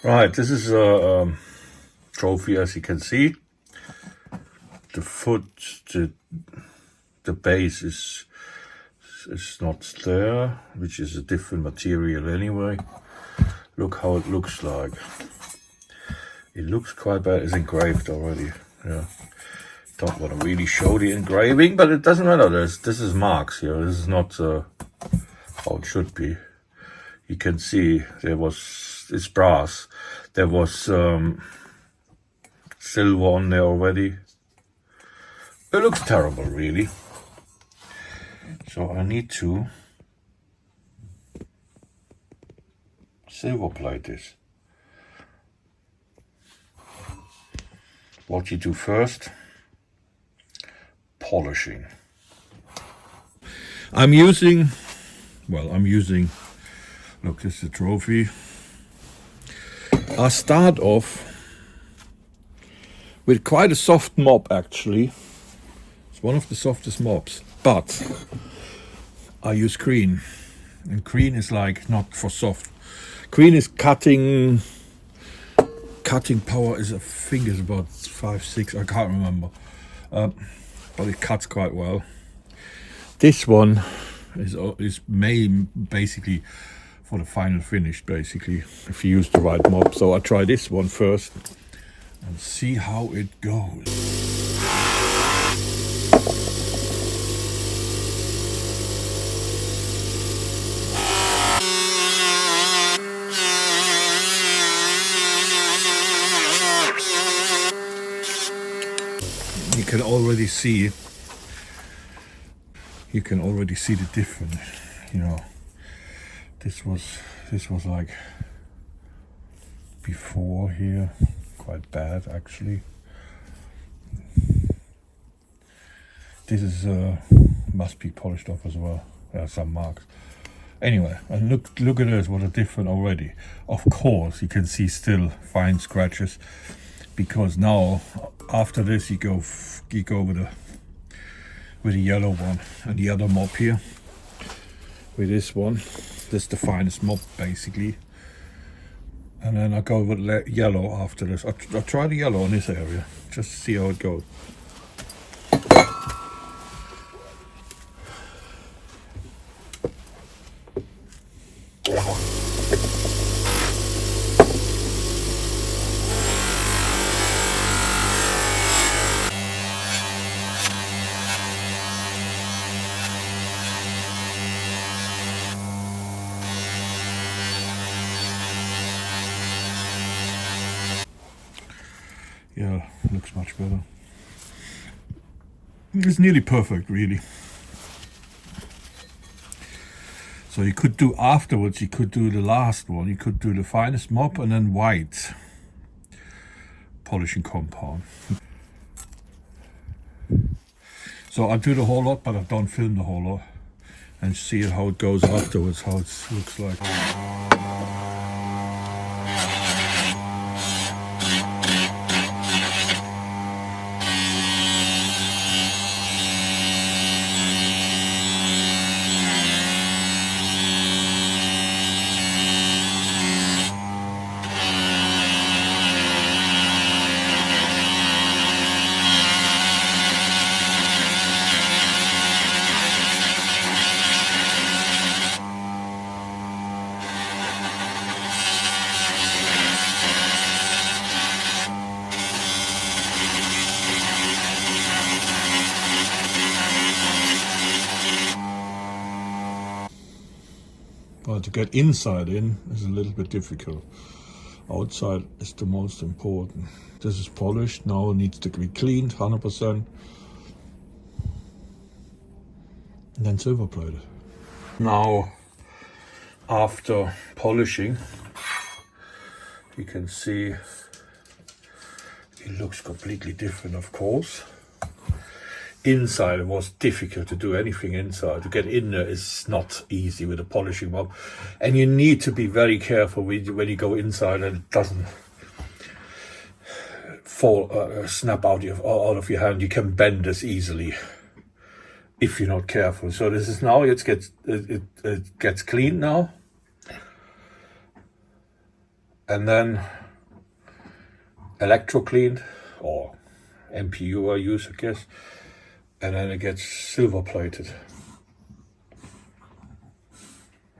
Right, this is a trophy, as you can see. The foot, the base is not there, which is a different material anyway. Look how it looks like. It looks quite bad. It's engraved already. Yeah. Don't want to really show the engraving, but it doesn't matter. This is marks here. This is not how it should be. You can see it's brass. There was silver on there already. It looks terrible, really. So I need to silver plate this. What you do first, polishing. I'm using, look, this is the trophy. I start off with quite a soft mop, actually. It's one of the softest mops, but I use green, and green is like not for soft. Green is cutting power is, I think, is about 5, 6, I can't remember, but it cuts quite well. This one is made basically for the final finish, basically, if you use the right mop. So I try this one first and see how it goes. You can already see the difference, you know. This was like before here, quite bad actually. This is must be polished off as well. There are some marks. Anyway, and look at this, what a difference already. Of course, you can see still fine scratches, because now after this you go with the yellow one and the other mop here. With this one, this is the finest mop basically, and then I go with yellow after this. I try the yellow in this area just to see how it goes. Yeah, looks much better. It's nearly perfect, really. So you could do afterwards, you could do the last one, you could do the finest mop and then white polishing compound. So I do the whole lot, but I don't film the whole lot, and see how it goes afterwards, how it looks like. But to get inside in is a little bit difficult. Outside is the most important. This is polished, now it needs to be cleaned 100%. And then silver plated. Now, after polishing, you can see it looks completely different, of course. Inside it was difficult to do anything inside. To get in there is not easy with a polishing mop, and you need to be very careful when you go inside and it doesn't fall, snap out of your hand. You can bend this easily if you're not careful. So this is now it gets clean now, and then electro cleaned, or MPU I use, I guess, and then it gets silver plated.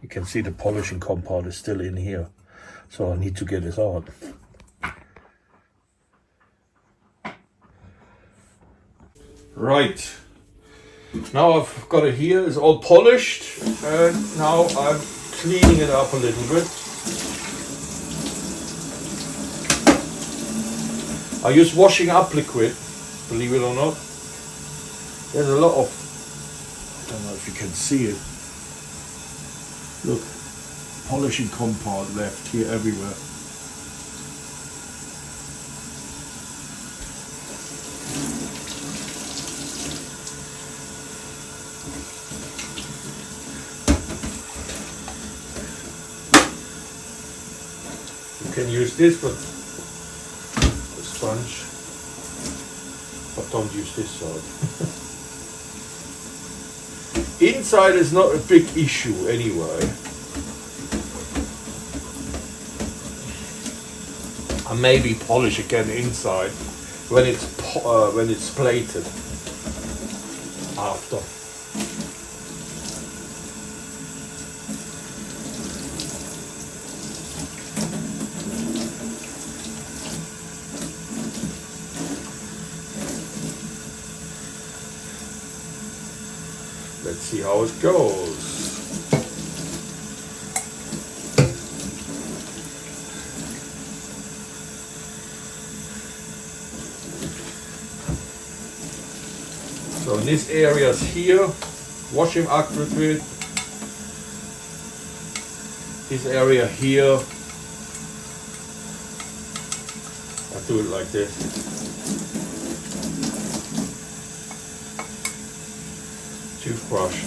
You can see the polishing compound is still in here, so I need to get it out. Right, now I've got it here, it's all polished, and now I'm cleaning it up a little bit. I use washing up liquid, believe it or not. There's a lot of, I don't know if you can see it. Look, polishing compound left here everywhere. You can use this for a sponge, but don't use this side. Inside is not a big issue anyway. I maybe polish again inside when it's plated after. Let's see how it goes. So in these areas here, washing liquid. This area here, I do it like this. Toothbrush.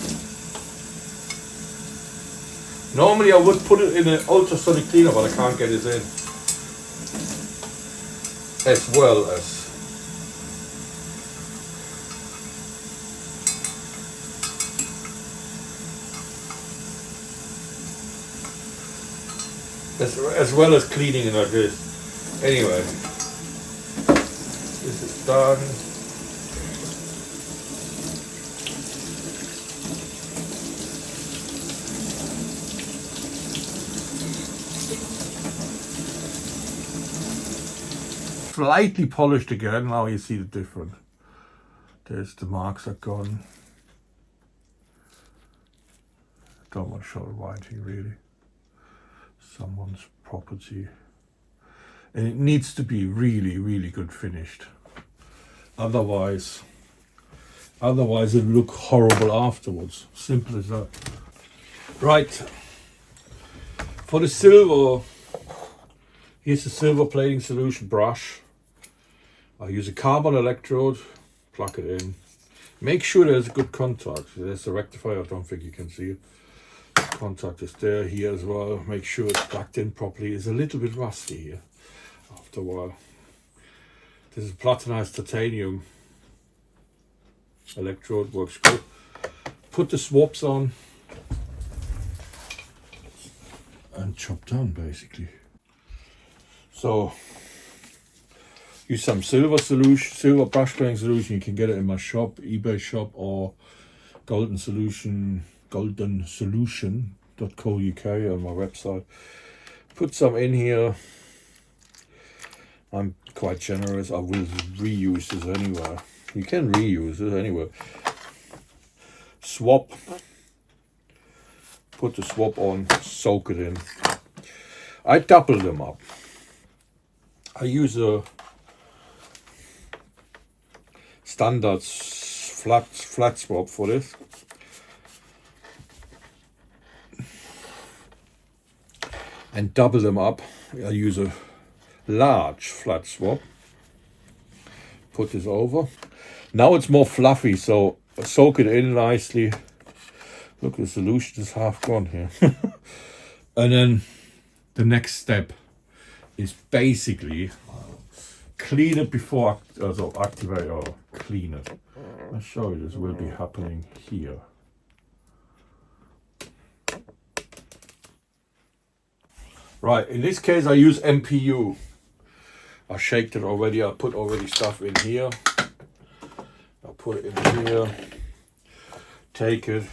Normally I would put it in an ultrasonic cleaner, but I can't get it in. As well as cleaning it like this. Anyway, this is done. Slightly polished again. Now you see the difference. There's the marks are gone. Don't want to show the writing really. Someone's property, and it needs to be really good finished. Otherwise it'll look horrible afterwards. Simple as that. Right. For the silver, here's the silver plating solution brush. I use a carbon electrode, plug it in. Make sure there's a good contact. There's the rectifier, I don't think you can see it. Contact is there, here as well. Make sure it's plugged in properly. It's a little bit rusty here after a while. This is platinized titanium electrode, works good. Put the swabs on and chop down basically. So use some silver brush plating solution. You can get it in my shop, eBay shop, or goldensolution.co.uk on my website. Put some in here. I'm quite generous. I will reuse this anyway. You can reuse it anyway. Swab. Put the swab on, soak it in. I double them up. I use a standard flat swab for this. And double them up. I use a large flat swab. Put this over. Now it's more fluffy, so soak it in nicely. Look, the solution is half gone here. And then the next step is basically clean it before, activate or clean it. I'll show you, this will be happening here. Right, in this case I use MPU. I shaked it already, I put already stuff in here. I'll put it in here, take it,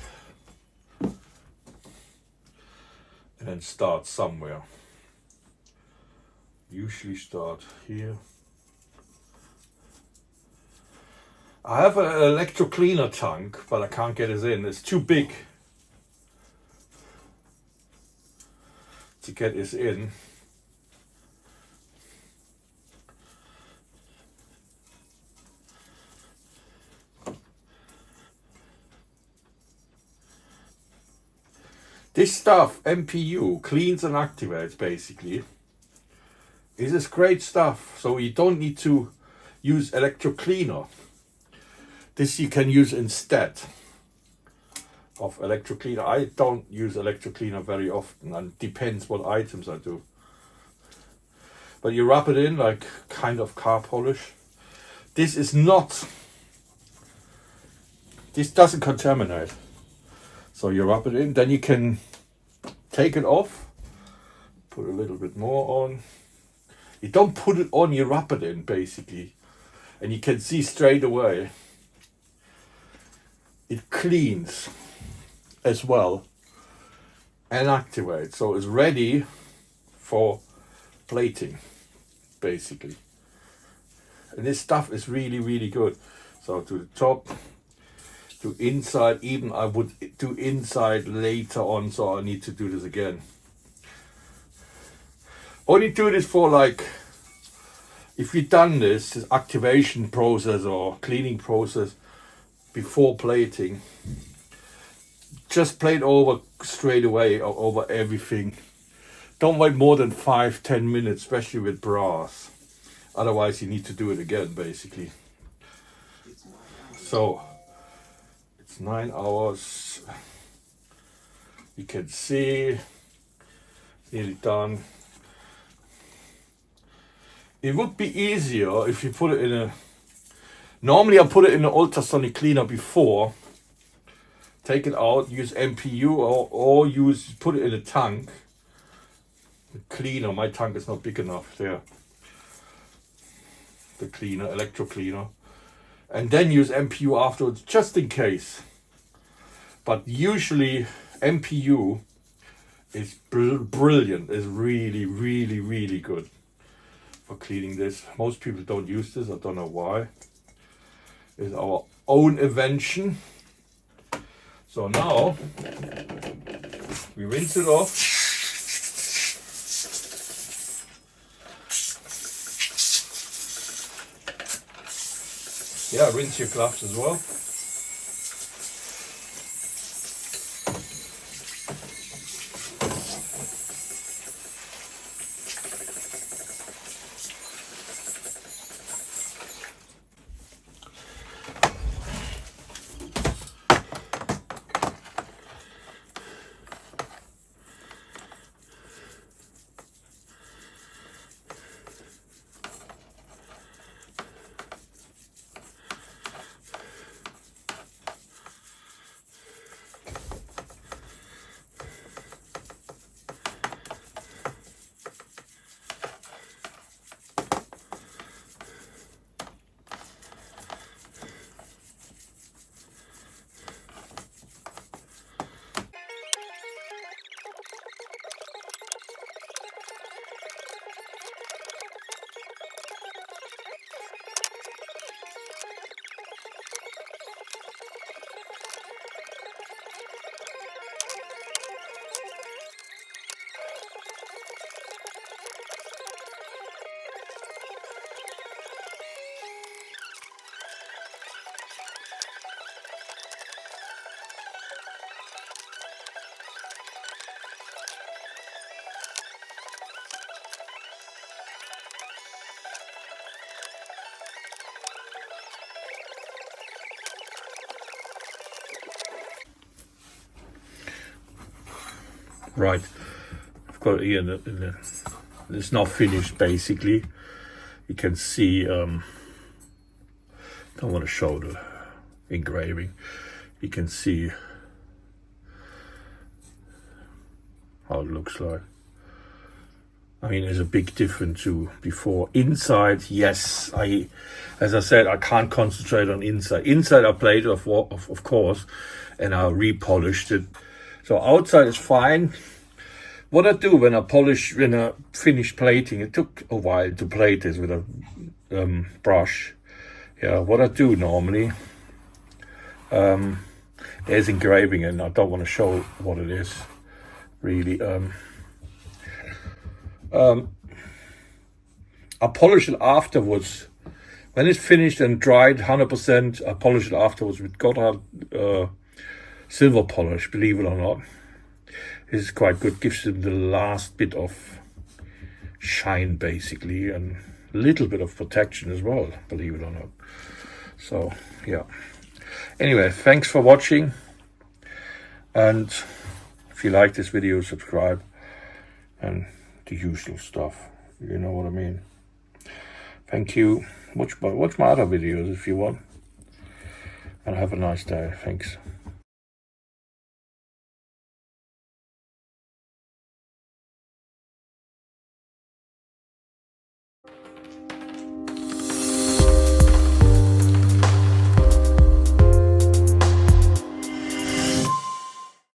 and then start somewhere. Usually start here. I have an electro cleaner tank, but I can't get it in. It's too big to get this in. This stuff, MPU, cleans and activates basically. This is great stuff. So you don't need to use electro cleaner. This you can use instead of electro cleaner. I don't use electro cleaner very often, and depends what items I do. But you rub it in like kind of car polish. This doesn't contaminate. So you rub it in, then you can take it off, put a little bit more on. You don't put it on, you rub it in basically. And you can see straight away it cleans as well and activates. So it's ready for plating basically. And this stuff is really, really good. So to the top, to inside, even I would do inside later on, so I need to do this again. Only do this for like, if you've done this activation process or cleaning process before plating, just plate over straight away or over everything. Don't wait more than 5-10 minutes, especially with brass. Otherwise you need to do it again basically. So 9 hours. You can see nearly done. It would be easier if you put it in a, normally I put it in an ultrasonic cleaner before, take it out, use MPU or put it in a tank. The cleaner, my tank is not big enough there. The cleaner, electro cleaner. And then use MPU afterwards, just in case. But usually MPU is brilliant, is really, really, really good for cleaning this. Most people don't use this, I don't know why. It's our own invention. So now we rinse it off. Yeah, rinse your gloves as well. Right, I've got it here it's not finished basically. You can see, don't want to show the engraving. You can see how it looks like. I mean, there's a big difference to before. Inside, yes, as I said, I can't concentrate on inside. Inside I played of course, and I repolished it. So outside is fine. What I do when I finish plating, it took a while to plate this with a brush. Yeah, what I do normally, there's engraving, and I don't want to show what it is, really. I polish it afterwards. When it's finished and dried 100%, I polish it afterwards with Gotthard silver polish, believe it or not. This is quite good, gives them the last bit of shine basically, and a little bit of protection as well, believe it or not. So yeah, anyway, thanks for watching, and if you like this video, subscribe and the usual stuff, you know what I mean. Thank you. Watch my other videos if you want, and have a nice day. Thanks.